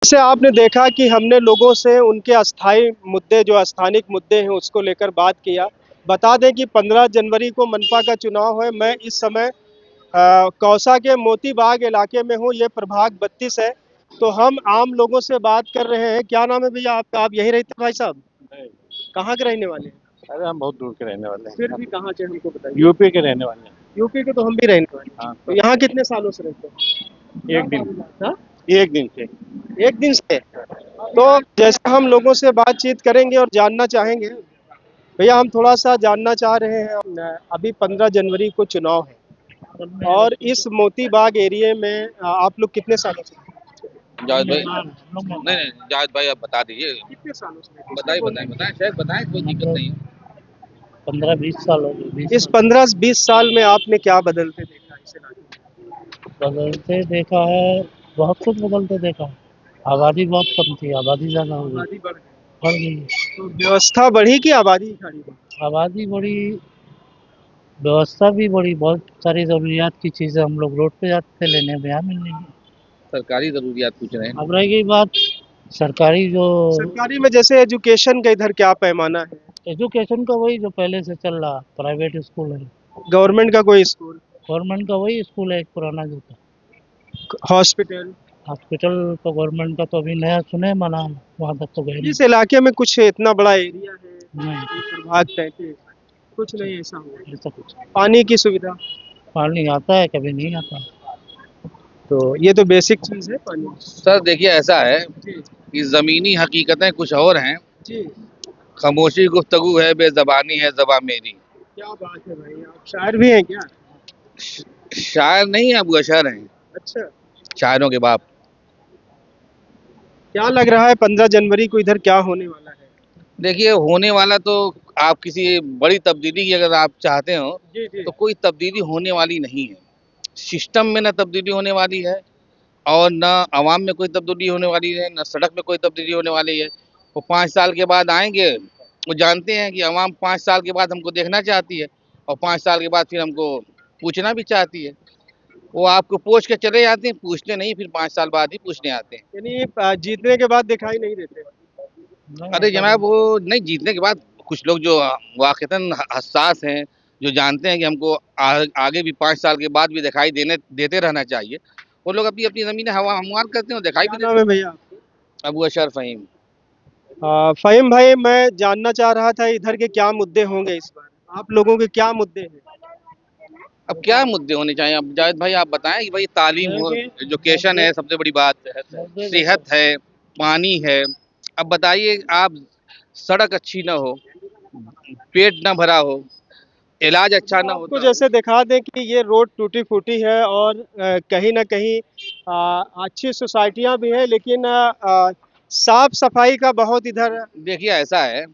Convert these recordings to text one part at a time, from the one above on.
जैसे आपने देखा कि हमने लोगों से उनके अस्थायी मुद्दे जो स्थानिक मुद्दे हैं उसको लेकर बात किया। बता दें कि 15 जनवरी को मनपा का चुनाव है। मैं इस समय कौसा के मोती बाग इलाके में हूँ। ये प्रभाग 32 है। तो हम आम लोगों से बात कर रहे हैं। क्या नाम है भैया आपका? आप यहीं रहते हैं भाई साहब? नहीं। कहाँ के रहने वाले हैं? अरे हम बहुत दूर के रहने वाले फिर हैं। भी कहाँ के हमको बताइए। यूपी के रहने वाले हैं। यूपी के तो हम भी रहने वाले हैं। हाँ तो तो यहाँ कितने सालों से रहते हैं? एक दिन हाँ? एक दिन से। एक दिन से। तो जैसे हम लोगों से बातचीत करेंगे और जानना चाहेंगे। भैया हम थोड़ा सा जानना चाह रहे हैं। अभी 15 जनवरी को चुनाव है और इस मोती बाग एरिया में आप लोग कितने सालों से? जावेद भाई नहीं नहीं जावेद भाई आप बता दीजिए। कितने सालों से? कुछ नहीं बताइए बताइए बोलते? बताएं शायद बताएं कोई दिक्कत नहीं है। 15-20 साल हो गए, 20 इस साल 15-20 साल में आपने क्या बदलते देखा इस इलाके में? बदलते देखा है। बहुत कुछ बदलते देखा है। आबादी बहुत कम थी, आबादी ज़्यादा हो गई, आबादी बढ़ गई। बढ़ गई है। तो व्यवस्था बढ़ी कि आबादी खड़ी हुई? आबादी बढ़ी, व्यवस्था भी बढ़ी, बहुत सारी ज़रूरियात की चीज़ें हम लोग रोड पे जाते थे लेने, अब यहाँ मिल रही है। सरकारी जरूरियात पूछ रहे हैं। अब रह गई बात सरकारी जो सरकारी में जैसे एजुकेशन का इधर क्या पैमाना है? एजुकेशन का, वही जो पहले से चल रहा, प्राइवेट स्कूल है। गवर्नमेंट का कोई स्कूल? गवर्नमेंट का वही स्कूल है, एक पुराना जो था। हॉस्पिटल? हॉस्पिटल तो गवर्नमेंट का तो अभी नया सुने माना, वहाँ तक तो गए नहीं। इस इलाके में कुछ इतना बड़ा एरिया है, नहीं, प्रभाग 33, कुछ नहीं ऐसा हुआ? ऐसा कुछ पानी की सुविधा? पानी आता है, कभी नहीं आता। तो ये तो बेसिक चीज है पानी। सर देखिए ऐसा है जी कि जमीनी हकीकतें कुछ और हैं। जी। खामोशी गुफ्तगू है बेजबानी है ज़बां मेरी। क्या बात है भाई, आप शायर भी हैं क्या? शायर नहीं है, अबू अशर हैं, अच्छा। शायरों के बाप। क्या लग रहा है 15 जनवरी को इधर क्या होने वाला है? देखिए होने वाला तो आप किसी बड़ी तब्दीली की अगर आप चाहते हो जी जी। तो कोई तब्दीली होने वाली नहीं है। सिस्टम में ना तब्दीली होने वाली है और ना आवाम में कोई तब्दीली होने वाली है, ना सड़क में कोई तब्दीली होने वाली है। वो 5 साल के बाद आएंगे। वो जानते हैं कि आवाम 5 साल के बाद हमको देखना चाहती है और 5 साल के बाद फिर हमको पूछना भी चाहती है। वो आपको पूछ के चले जाते हैं, पूछते नहीं, फिर 5 साल बाद ही पूछने आते हैं। यानी जीतने के बाद दिखाई नहीं देते? नहीं, अरे ऐसा जनाब वो नहीं, जीतने के बाद कुछ लोग जो वाकईतन हसास हैं, जो जानते हैं कि हमको आगे भी 5 साल के बाद भी दिखाई देने देते रहना चाहिए, वो लोग अपनी अपनी ज़मीनें हवा हमवार करते हैं और दिखाई क्या भी नाम देते है भैया आपका? हैं। अबू अशर फ़हीम। फ़हीम भाई, मैं जानना चाह रहा था इधर के क्या मुद्दे होंगे इस बार? आप लोगों के क्या मुद्दे हैं? अब क्या मुद्दे होने चाहिए? अब जावेद भाई आप बताएं कि भाई तालीम हो, एजुकेशन है सबसे बड़ी बात, मुद्दे सेहत है, पानी है। अब बताइए आप, सड़क अच्छी ना हो, पेट ना भरा हो, इलाज अच्छा ना आपको होता हो। जैसे दिखा दें कि ये रोड टूटी फूटी है और कहीं ना कहीं अच्छी सोसाइटियां भी हैं, लेकिन साफ सफाई का बहुत इधर। देखिए ऐसा है,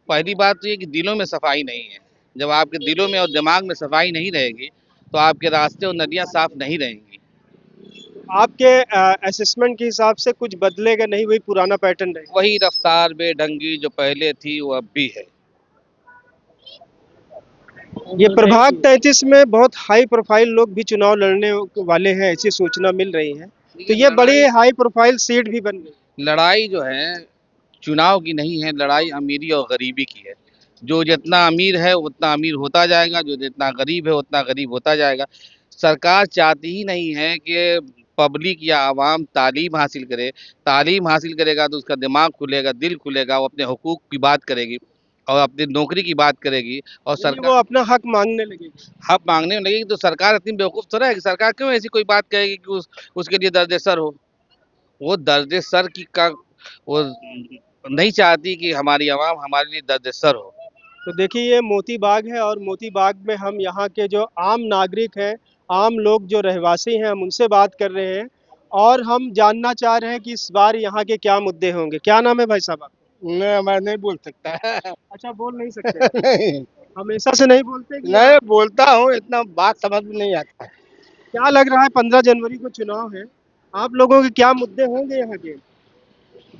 पहली बात तो ये कि दिलों में सफाई नहीं है। जब आपके दिलों में और दिमाग में सफाई नहीं रहेगी तो आपके रास्ते और नदियाँ साफ नहीं रहेंगी। आपके असेसमेंट के हिसाब से कुछ बदलेगा नहीं, वही पुराना पैटर्न रहेगा? वही रफ्तार बेढंगी जो पहले थी वो अब भी है। ये प्रभाग 33 में बहुत हाई प्रोफाइल लोग भी चुनाव लड़ने वाले हैं, ऐसी सूचना मिल रही है। तो देखिए ये बड़ी हाई प्रोफाइल सीट भी बन गई। लड़ाई जो है चुनाव की नहीं है, लड़ाई अमीरी और गरीबी की है। जो जितना अमीर है उतना अमीर होता जाएगा, जो जितना गरीब है उतना गरीब होता जाएगा। सरकार चाहती ही नहीं है कि पब्लिक या आवाम तालीम हासिल करे। तालीम हासिल करेगा तो उसका दिमाग खुलेगा, दिल खुलेगा, वो अपने हुकूक की बात करेगी और अपनी नौकरी की बात करेगी। और यानी वो सरकार अपना हक मांगने लगेगी। हक मांगने में लगेगी तो सरकार इतनी बेवकूफ़ थोड़ा है कि सरकार क्यों ऐसी कोई बात कहेगी कि उसके लिए दर्द सर हो। वो दर्द सर की का वो नहीं चाहती कि हमारी आवाम हमारे लिए दर्द सर हो। तो देखिए ये मोती बाग है और मोती बाग में हम यहाँ के जो आम नागरिक हैं, आम लोग जो रहवासी हैं, हम उनसे बात कर रहे हैं और हम जानना चाह रहे हैं कि इस बार यहाँ के क्या मुद्दे होंगे। क्या नाम है भाई साहब आपका? मैं नहीं बोल सकता। अच्छा, बोल नहीं सकते? नहीं। हमेशा से नहीं बोलते कि नहीं बोलता हूँ, इतना बात समझ में नहीं आता। क्या लग रहा है 15 जनवरी को चुनाव है, आप लोगों के क्या मुद्दे होंगे यहाँ के?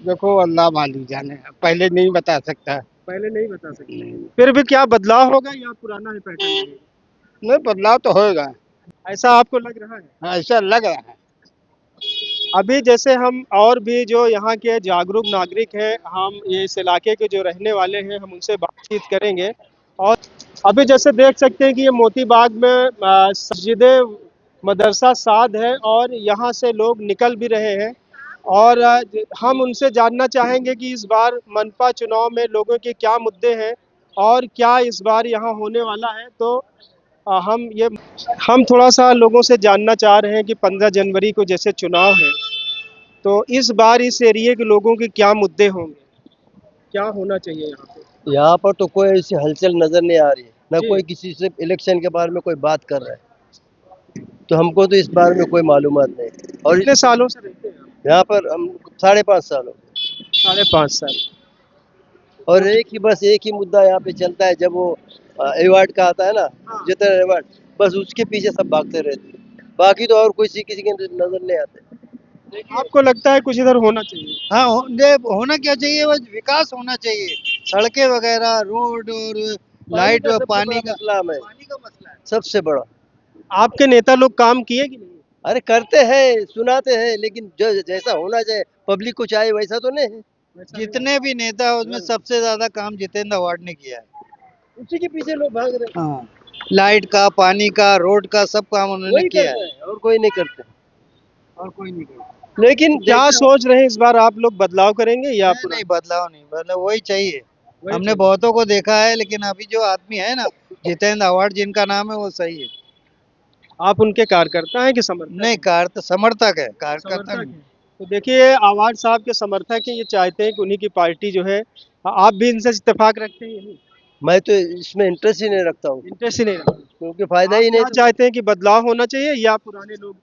देखो अल्लाह मालिक जाने, पहले नहीं बता सकता। पहले नहीं बता सकते। नहीं, फिर भी क्या बदलाव होगा या पुराना ही पैटर्न रहेगा? नहीं बदलाव तो होएगा, ऐसा आपको लग रहा है? ऐसा लग रहा है। अभी जैसे हम और भी जो यहाँ के जागरूक नागरिक हैं, हम ये इस इलाके के जो रहने वाले हैं, हम उनसे बातचीत करेंगे। और अभी जैसे देख सकते हैं कि ये मोती बाग में मस्जिद मदरसा साद है और यहाँ से लोग निकल भी रहे हैं। और हम उनसे जानना चाहेंगे कि इस बार मनपा चुनाव में लोगों के क्या मुद्दे हैं और क्या इस बार यहाँ होने वाला है। तो हम थोड़ा सा लोगों से जानना चाह रहे हैं कि 15 जनवरी को जैसे चुनाव है, तो इस बार इस एरिया के लोगों के क्या मुद्दे होंगे, क्या होना चाहिए यहाँ पे। यहाँ पर तो कोई ऐसी हलचल नजर नहीं आ रही है, ना जी। कोई किसी से इलेक्शन के बारे में कोई बात कर रहा है, तो हमको तो इस बारे में कोई मालूमात नहीं। और कितने सालों से रहते हैं आप? यहाँ पर हम 5.5 साल हो गए। 5.5 साल। और एक ही मुद्दा यहाँ पे चलता है, जब वो अवार्ड का आता है ना, हाँ। जितना अवार्ड, बस उसके पीछे सब भागते रहते हैं, बाकी तो और कोई किसी के नजर नहीं आते। आपको लगता है कुछ इधर होना चाहिए? हाँ होना क्या चाहिए, बस विकास होना चाहिए, सड़कें वगैरह, रोड और लाइट और पानी का मसला है, मसला है। सबसे बड़ा। आपके नेता लोग काम किए कि नहीं? अरे करते हैं, सुनाते हैं, लेकिन जो जैसा होना चाहिए पब्लिक को चाहिए वैसा तो नहीं है। जितने भी नेता है उसमें सबसे ज्यादा काम जितेंद्र अवार्ड ने किया है। उसी के पीछे लोग भाग रहे हैं। हाँ, लाइट का, पानी का, रोड का सब काम उन्होंने वही किया करते है। हैं और कोई नहीं करते। और कोई नहीं करता। लेकिन क्या सोच रहे हैं इस बार आप लोग, बदलाव करेंगे या नहीं, नहीं बदलाव नहीं, बदलाव वही चाहिए। वही हमने चाहिए? बहुतों को देखा है, लेकिन अभी जो आदमी है ना, जितेंद्र अवार्ड जिनका नाम है, वो सही है। आप उनके कार्यकर्ता हैं कि समर्थक? नहीं, समर्थक है, कार्यकर्ता समर्थक नहीं। हैं। तो देखिए, आवाज साहब के समर्थक हैं, ये चाहते हैं कि उन्हीं की पार्टी जो है, आप भी इनसे इत्तेफाक रखते हैं यही? मैं तो इसमें इंटरेस्ट ही नहीं रखता हूँ, इंटरेस्ट ही नहीं रखते। क्योंकि फायदा आप ही नहीं। क्या चाहते हैं कि बदलाव होना चाहिए या पुराने लोग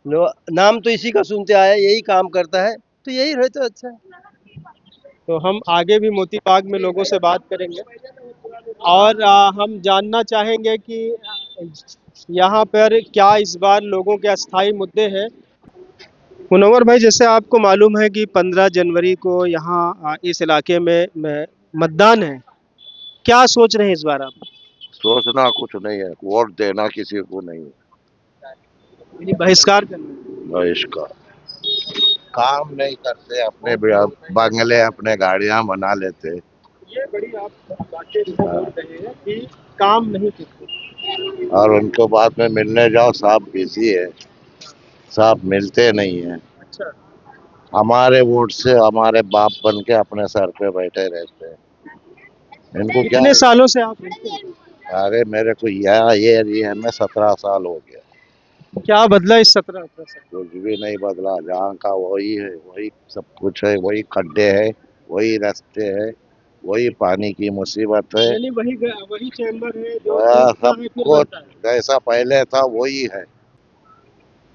जो नाम तो इसी का सुनते आए, यही काम करता है, तो यही रहे तो अच्छा है। तो हम आगे भी मोती बाग में लोगों से बात करेंगे और हम जानना चाहेंगे कि यहाँ पर क्या इस बार लोगों के अस्थायी मुद्दे हैं। मुनव्वर भाई, जैसे आपको मालूम है कि 15 जनवरी को यहाँ इस इलाके में मतदान है, क्या सोच रहे हैं इस बार आप? सोचना कुछ नहीं है, वोट देना किसी को नहीं है। यानी बहिष्कार करना है। इसका काम नहीं करते, अपने बंगले अपने गाड़ियां बना लेते। ये बड़ी आप बातें जो बोल रहे हैं कि काम नहीं करते। और उनको बाद में मिलने जाओ, साहब बिजी है, साहब मिलते नहीं है। अच्छा, हमारे वोट से हमारे बाप बन के अपने सर पे बैठे रहते हैं। इनको क्या? कितने सालों से आप रहते हैं? अरे मेरे को ये एरिया में 17 साल हो गया, क्या बदला इस 17-18 साल? कुछ भी नहीं बदला। जहाँ का वही है, वही सब कुछ है, वही खड्डे है, वही रास्ते है, वही पानी की मुसीबत है। यानी वही चैम्बर है जो सब टूटता है, फिर कुछ बनता है। जैसा पहले था वही है।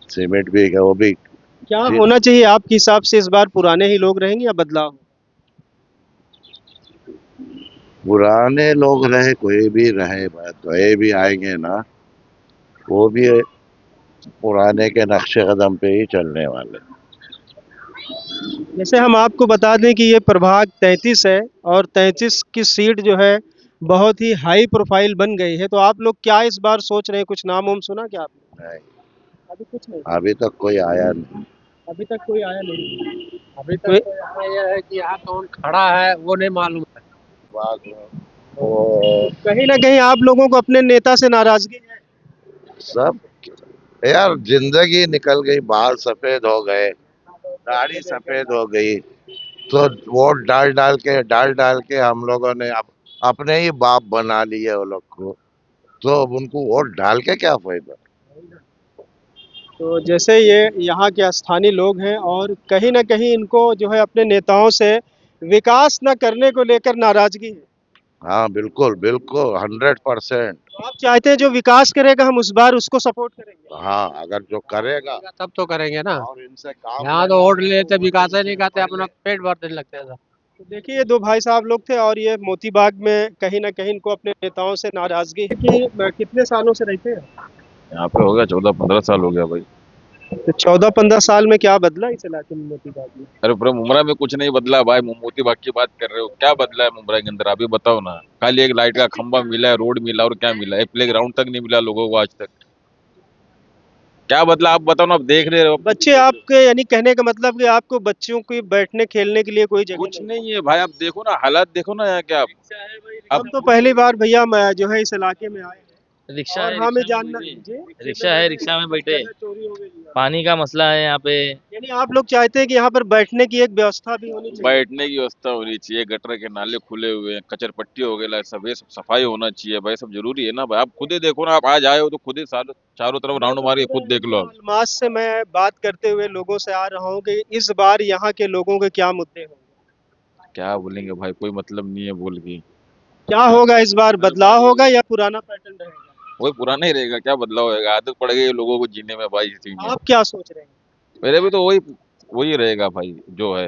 सीमेंट भी है, वो भी। क्या जी। होना चाहिए आपके हिसाब से, इस बार पुराने ही लोग रहेंगे या बदलाव? पुराने लोग रहे, कोई भी रहे, कोई भी आएंगे ना, वो भी पुराने के नक्शे कदम पे ही चलने वाले। जैसे हम आपको बता दें कि ये प्रभाग 33 है और 33 की सीट जो है बहुत ही हाई प्रोफाइल बन गई है, तो आप लोग क्या इस बार सोच रहे हैं? कुछ नाम वाम सुना क्या आपने? नहीं, अभी कुछ नहीं, अभी तक कोई आया नहीं। अभी तक कोई आया नहीं। अभी तक तो यहाँ यह है कि यहाँ कौन खड़ा है वो नहीं मालूम है। बाद में वो कहीं ना कहीं आप लोगों को अपने नेता से नाराजगी है? सब, यार जिंदगी निकल गई, बाल सफेद हो गए, दाढ़ी सफेद हो गई, तो वोट डाल डाल के हम लोगों ने अपने ही बाप बना लिए वो लोग को, तो अब उनको वोट डाल के क्या फायदा। तो जैसे ये यहाँ के स्थानीय लोग हैं और कहीं ना कहीं इनको जो है अपने नेताओं से विकास न करने को लेकर नाराजगी है। हाँ बिल्कुल बिल्कुल, 100%। तो आप चाहते हैं जो विकास करेगा हम उस बार उसको सपोर्ट करेंगे? हाँ, अगर जो करेगा तब तो करेंगे ना। और इनसे काम यहाँ तो वोट लेते विकास ही नहीं करते, अपना पेट भरने लगते हैं। तो देखिए, ये दो भाई साहब लोग थे और ये मोती बाग में कहीं ना कहीं इनको अपने नेताओं से नाराजगी है। कि कितने सालों से रहते हैं? यहाँ पे हो गया 14-15 साल हो गया भाई। तो 14-15 साल में क्या बदला इस इलाके में, मोती बाग में? अरे पूरा मुमरा में कुछ नहीं बदला भाई, मोती बाग की बात कर रहे हो, क्या बदला है मुमरा के अंदर अभी बताओ ना। खाली एक लाइट का खंभा मिला है, रोड मिला और क्या मिला है, प्ले ग्राउंड तक नहीं मिला लोगों को आज तक। क्या बदला आप बताओ ना, अब देख रहे हो। बच्चे आपके यानी कहने का मतलब कि आपको बच्चों की बैठने खेलने के लिए कोई जगह कुछ नहीं। नहीं है भाई, आप देखो ना हालात, देखो ना यहाँ क्या। अब हम तो पहली बार भैया मैं जो है इस इलाके में आए हैं रिक्शा और है, हमें रिक्शा में जानना बैठे, जी रिक्शा है, रिक्शा में बैठे। जगह चोरी हो गई है। पानी का मसला है यहाँ पे। यानी आप लोग चाहते हैं कि यहाँ पर बैठने की एक व्यवस्था भी होनी चाहिए। बैठने की व्यवस्था होनी चाहिए, गटर के नाले खुले हुए हैं, कचर पट्टी हो गया सब, ये सब सफाई होना चाहिए भाई, सब जरूरी है ना भाई। आप खुद ही देखो ना, आप आज आए हो तो खुद ही चारों तरफ राउंड मारिए, खुद देख लो आप। मालूमात से मैं बात करते हुए लोगों से आ रहा हूँ कि इस बार यहाँ के लोगों के क्या मुद्दे होंगे, क्या बोलेंगे भाई, कोई मतलब नहीं है बोल के। क्या होगा इस बार, बदलाव होगा या पुराना पैटर्न रहेगा? वही पुराना ही रहेगा, क्या बदलाव होएगा, आदत पड़ गई है लोगों को जीने में भाई इसी में। आप क्या सोच रहे हैं? मेरे भी तो वही वही रहेगा भाई जो है।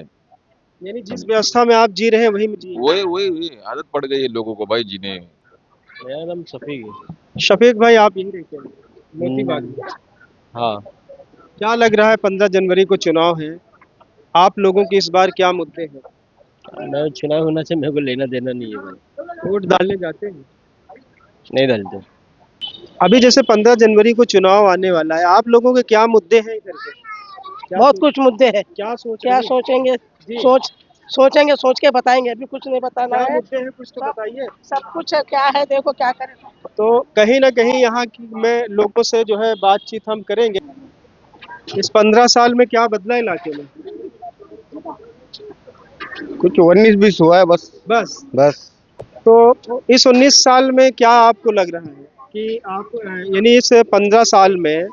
यानी जिस व्यवस्था में आप जी रहे हैं वही में जी। वही वही वही आदत पड़ गई है लोगों को भाई जीने में। मेरा नाम शफीक है। शफीक भाई आप यही रहते हैं मोती बाग में। हाँ, क्या लग रहा है 15 जनवरी को चुनाव है, आप लोगों के इस बार क्या मुद्दे हैं? मैं चुनाव होना से मेरे को लेना देना नहीं है भाई। वोट डालने जाते हैं? नहीं डालते। अभी जैसे 15 जनवरी को चुनाव आने वाला है, आप लोगों के क्या मुद्दे हैं इधर के? बहुत कुछ मुद्दे हैं। क्या सोच क्या रहे हैं? सोचेंगे? जी। सोचेंगे, सोच के बताएंगे। अभी कुछ नहीं बताना क्या है। मुद्दे हैं कुछ तो बताइए। सब कुछ है, क्या है देखो क्या करें। तो कहीं ना कहीं यहाँ की में लोगों से जो है बातचीत हम करेंगे। इस 15 साल में क्या बदला इलाके में? कुछ 19-20 हुआ है बस। बस तो इस 19 साल में क्या आपको लग रहा है कि आप यानी इस 15 साल में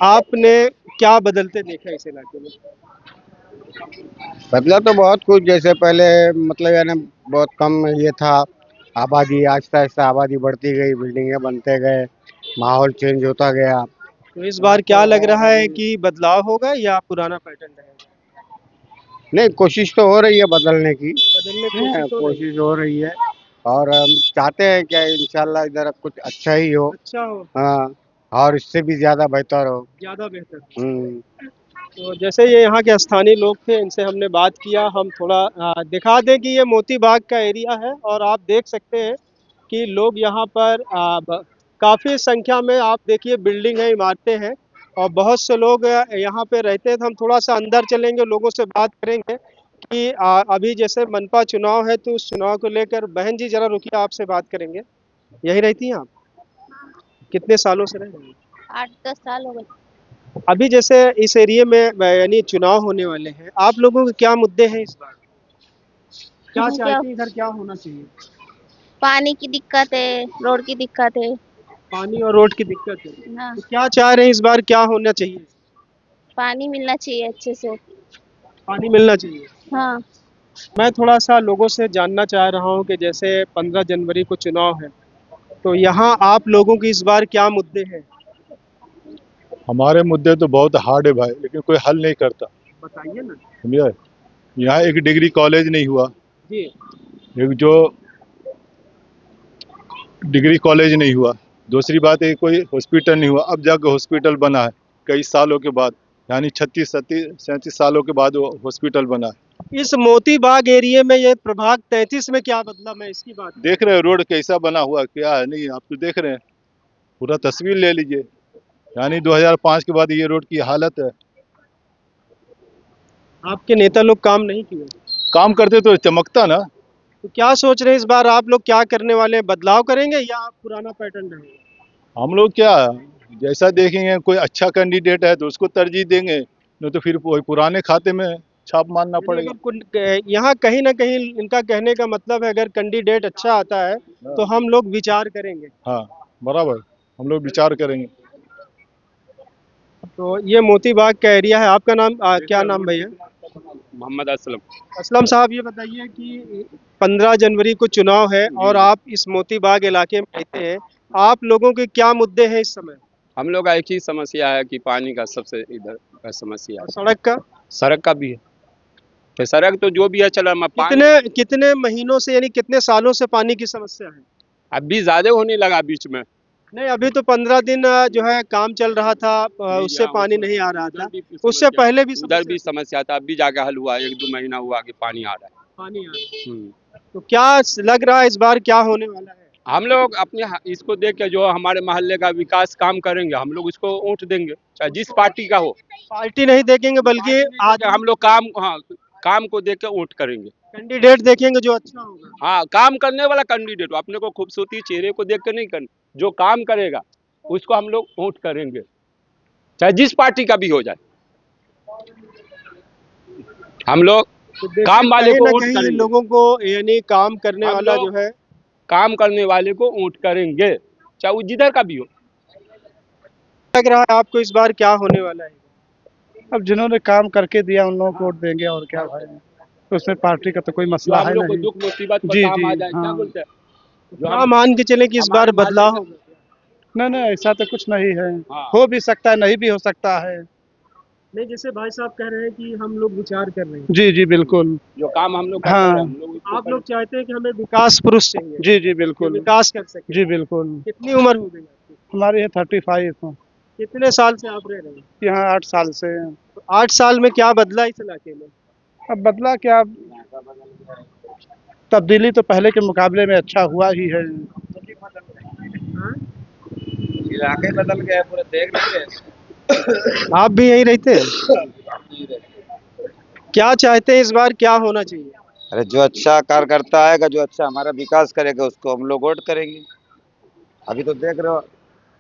आपने क्या बदलते देखा इस इलाके में? बदला तो बहुत कुछ, जैसे पहले मतलब यानी बहुत कम ये था आबादी, आहिस्ता आहिस्ता आबादी बढ़ती गई, बिल्डिंगें बनते गए, माहौल चेंज होता गया। तो इस बार क्या लग रहा है कि बदलाव होगा या पुराना पैटर्न रहेगा? नहीं, कोशिश तो हो रही है बदलने की। बदलने की कोशिश हो रही है। कोशिश हो रही है और हम चाहते हैं कि इंशाल्लाह इधर कुछ अच्छा ही हो। अच्छा हो, हाँ, और इससे भी ज्यादा बेहतर हो। ज्यादा बेहतर। हम्म। तो जैसे ये यहाँ के स्थानीय लोग थे, इनसे हमने बात किया। हम थोड़ा दिखा दें कि ये मोती बाग का एरिया है और आप देख सकते हैं कि लोग यहाँ पर काफ़ी संख्या में आप देखिए बिल्डिंग है, इमारतें हैं और बहुत से लोग यहाँ पे रहते हैं। तो हम थोड़ा सा अंदर चलेंगे, लोगों से बात करेंगे कि अभी जैसे मनपा चुनाव है तो उस चुनाव को लेकर। बहन जी जरा रुकिए, आपसे बात करेंगे। यही रहती हैं आप? कितने सालों से रह रही हैं? 8-10 साल हो गए। अभी जैसे इस एरिया में यानी चुनाव होने वाले हैं, आप लोगों के क्या मुद्दे हैं इस बार? क्या चाहते हैं इधर क्या होना चाहिए? पानी की दिक्कत है, रोड की दिक्कत है। पानी और रोड की दिक्कत है। हाँ, तो क्या चाह रहे हैं इस बार क्या होना चाहिए? पानी मिलना चाहिए अच्छे से। पानी मिलना चाहिए। हाँ, मैं थोड़ा सा लोगों से जानना चाह रहा हूँ कि जैसे 15 जनवरी को चुनाव है, तो यहाँ आप लोगों की इस बार क्या मुद्दे हैं? हमारे मुद्दे तो बहुत हार्ड है भाई, लेकिन कोई हल नहीं करता। बताइए ना। समझे, यहाँ एक डिग्री कॉलेज नहीं हुआ, जी। एक जो डिग्री कॉलेज नहीं हुआ, दूसरी बात है कोई हॉस्पिटल नहीं हुआ। अब जाकर हॉस्पिटल बना है कई सालों के बाद, यानी 36-37 सालों के बाद वो हॉस्पिटल बना है। इस मोती बाग एरिया में ये प्रभाग 33 में क्या बदला, मैं इसकी बात देख रहे हैं रोड कैसा बना हुआ क्या है, नहीं आप तो देख रहे हैं, पूरा तस्वीर ले लीजिए। यानी 2005 के बाद ये रोड की हालत है। आपके नेता लोग काम नहीं किए? काम करते तो चमकता ना। तो क्या सोच रहे हैं इस बार आप लोग क्या करने वाले हैं, बदलाव करेंगे या पुराना पैटर्न रहेगा? हम लोग क्या जैसा देखेंगे, कोई अच्छा कैंडिडेट है तो उसको तरजीह देंगे, नहीं तो फिर वही पुराने खाते में छाप मारना पड़ेगा। यहाँ कहीं ना कहीं इनका कहने का मतलब है अगर कैंडिडेट अच्छा आता है तो हम लोग विचार करेंगे। हाँ बराबर, हम लोग विचार करेंगे। तो ये मोती बाग का एरिया है। आपका नाम क्या नाम भैया? मोहम्मद असलम। असलम साहब, ये बताइए कि 15 जनवरी को चुनाव है और आप इस मोती बाग इलाके में रहते हैं, आप लोगों के क्या मुद्दे हैं इस समय? हम लोग एक ही समस्या है कि पानी का सबसे इधर का समस्या है। सड़क का भी है। तो सड़क तो जो भी है चला, कितने महीनों से यानी कितने सालों से पानी की समस्या है? अभी ज्यादा होने लगा बीच में। नहीं, अभी तो 15 दिन जो है काम चल रहा था, उससे पानी नहीं आ रहा था। उससे पहले भी उधर भी समस्या था, अभी जाके हल हुआ, 1-2 महीना हुआ कि पानी आ रहा है। पानी आ रहा है। तो क्या लग रहा है इस बार क्या होने वाला है? हम लोग अपने इसको देख के जो हमारे मोहल्ले का विकास काम करेंगे हम लोग इसको वोट देंगे, चाहे जिस पार्टी का हो। पार्टी नहीं देखेंगे बल्कि हम लोग काम, हाँ, काम को देख के वोट करेंगे। कैंडिडेट देखेंगे जो अच्छा होगा। हाँ, काम करने वाला कैंडिडेट, अपने को खूबसूरती चेहरे को देख के नहीं करना, जो काम करेगा उसको हम लोग वोट करेंगे, चाहे जिस पार्टी का भी हो जाए। हम लोग काम वाले कहीं को ना वोट कहीं करेंगे, लोगों को यानी काम करने हम वाला लोग जो है काम करने वाले को वोट करेंगे, चाहे वो जिधर का भी हो। लग रहा है आपको इस बार क्या होने वाला है? अब जिन्होंने काम करके दिया उन लोगों को वोट देंगे, और क्या भाई, तो उसमें पार्टी का तो कोई जो मसला हम है लोग को नहीं। दुख मुसीबत पर जी काम जी आ जाए, क्या हाँ। बोलते हैं, जो क्या मान के चले कि इस बार हमारे बदलाव मोहल्ले होगा? नहीं नहीं, ऐसा तो कुछ नहीं है। हाँ। हो भी सकता है, नहीं भी हो सकता है। नहीं, जैसे भाई साहब कह रहे हैं कि हम लोग विचार कर रहे हैं। जी जी बिल्कुल। जो काम हम लोग करते हाँ। हैं, हम लोग उसको आप लोग चाहते हैं कि हमें विकास पुरुष चाहिए जी जी जो बिल्कुल। विकास कर सके। जी बिल्कुल। कितनी उम्र हो गई आपकी? हमारी है 35। कितने साल से आप रह रहे हैं? यहाँ 8 साल से। तो 8 साल में क्या बदला इस इलाके में? अब बदला क्या, तब्दीली तो पहले के मुकाबले में अच्छा हुआ ही है। इलाके बदल गए पूरे, देख रहे हैं। आप भी यहीं रहते हैं? क्या चाहते हैं इस बार क्या होना चाहिए? अरे जो अच्छा कार्य करता आएगा, जो अच्छा हमारा विकास करेगा उसको हम लोग वोट करेंगे। अभी तो देख रहे हो,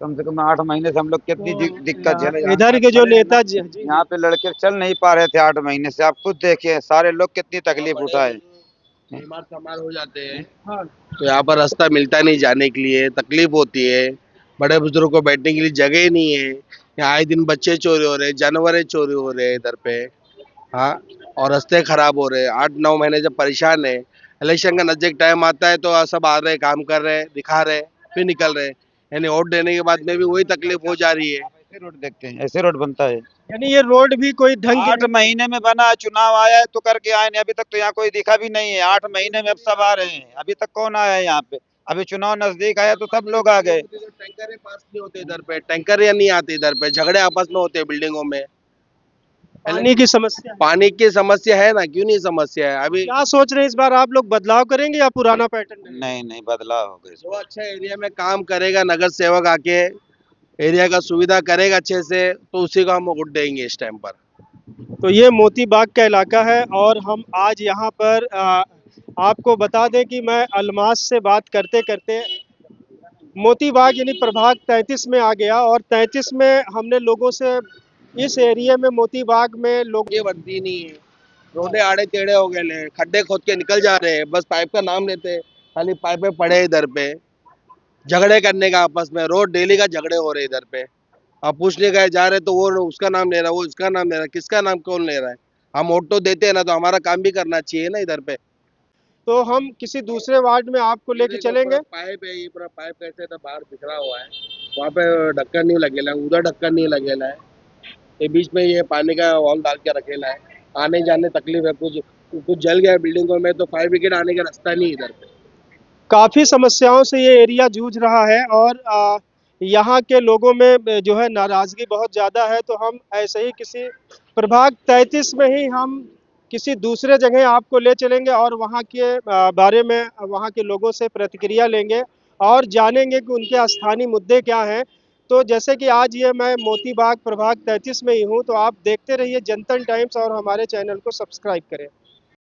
कम से कम 8 महीने से हम लोग कितनी दिक्कत झेले। इधर के जो नेता जी यहाँ पे लड़के चल नहीं पा रहे थे 8 महीने से, आप खुद देखिए सारे लोग कितनी तकलीफ उठाए। बीमार समार हो जाते हैं, तो यहाँ पर रास्ता मिलता नहीं जाने के लिए, तकलीफ होती है। बड़े बुजुर्गों को बैठने के लिए जगह ही नहीं है। यहाँ आए दिन बच्चे चोरी हो रहे हैं, जानवर चोरी हो रहे हैं इधर पे। हाँ, और रास्ते खराब हो रहे हैं। 8-9 महीने जब परेशान है, इलेक्शन का नजदीक टाइम आता है तो सब आ रहे हैं, काम कर रहे हैं, दिखा रहे हैं, फिर निकल रहे हैं। यानी वोट देने के बाद में भी वही तकलीफ हो जा रही है। ऐसे रोड देखते हैं, ऐसे रोड बनता है। यानी ये रोड भी कोई ढंग 8 महीने में बना है, चुनाव आया है तो करके आए नहीं, अभी तक तो यहाँ कोई दिखा भी नहीं है। 8 महीने में अब सब आ रहे हैं, अभी तक कौन आया है यहाँ पे? अभी चुनाव नजदीक आया तो सब लोग आ गए। टैंकर पास नहीं होते इधर पे, टैंकर या नहीं आते इधर पे, झगड़े आपस में होते हैं बिल्डिंगों में। पानी की समस्या है। पानी की समस्या है ना, क्यों नहीं समस्या है? अभी क्या सोच रहे हैं इस बार आप लोग बदलाव करेंगे या पुराना पैटर्न? नहीं नहीं, बदलाव हो गया। जो अच्छा एरिया में काम करेगा, नगर सेवक आके एरिया का सुविधा करेगा अच्छे से, तो उसी को हम वोट देंगे इस टाइम पर। तो ये मोती बाग का इलाका है और हम आज यहाँ पर आपको बता दें कि मैं अलमास से बात करते करते मोती बाग यानी प्रभाग 33 में आ गया और 33 में हमने लोगों से इस एरिया में मोती बाग में लोग ये बढ़ती नहीं है, रोडे आड़े टेढ़े हो गए, खड्डे खोद के निकल जा रहे हैं, बस पाइप का नाम लेते हैं, खाली पाइपें पड़े इधर पे, झगड़े करने का आपस में, रोज डेली का झगड़े हो रहे हैं इधर पे। आप पूछने गए जा रहे तो वो उसका नाम ले रहा है, वो इसका नाम ले रहा है, किसका नाम कौन ले रहा है? हम वोट तो देते हैं ना, तो हमारा काम भी करना चाहिए ना इधर पे। तो हम किसी दूसरे वार्ड में आपको लेके चलेंगे। पाइप है, ये पूरा पाइप कैसे तो बाहर बिखरा हुआ है, वहाँ पे ढक्कन नहीं लगेला है, उधर ढक्कन नहीं लगेला है, ये बीच में ये पानी का वॉल डाल के रखेला है, आने जाने तकलीफ है। कुछ जल गया बिल्डिंगों में तो फायर ब्रिगेड आने का रास्ता नहीं इधर पे। काफ़ी समस्याओं से ये एरिया जूझ रहा है और यहाँ के लोगों में जो है नाराज़गी बहुत ज़्यादा है। तो हम ऐसे ही किसी प्रभाग 33 में ही हम किसी दूसरे जगह आपको ले चलेंगे और वहाँ के बारे में वहाँ के लोगों से प्रतिक्रिया लेंगे और जानेंगे कि उनके स्थानीय मुद्दे क्या हैं। तो जैसे कि आज ये मैं मोती बाग प्रभाग 33 में ही हूँ, तो आप देखते रहिए जनतन टाइम्स और हमारे चैनल को सब्सक्राइब करें।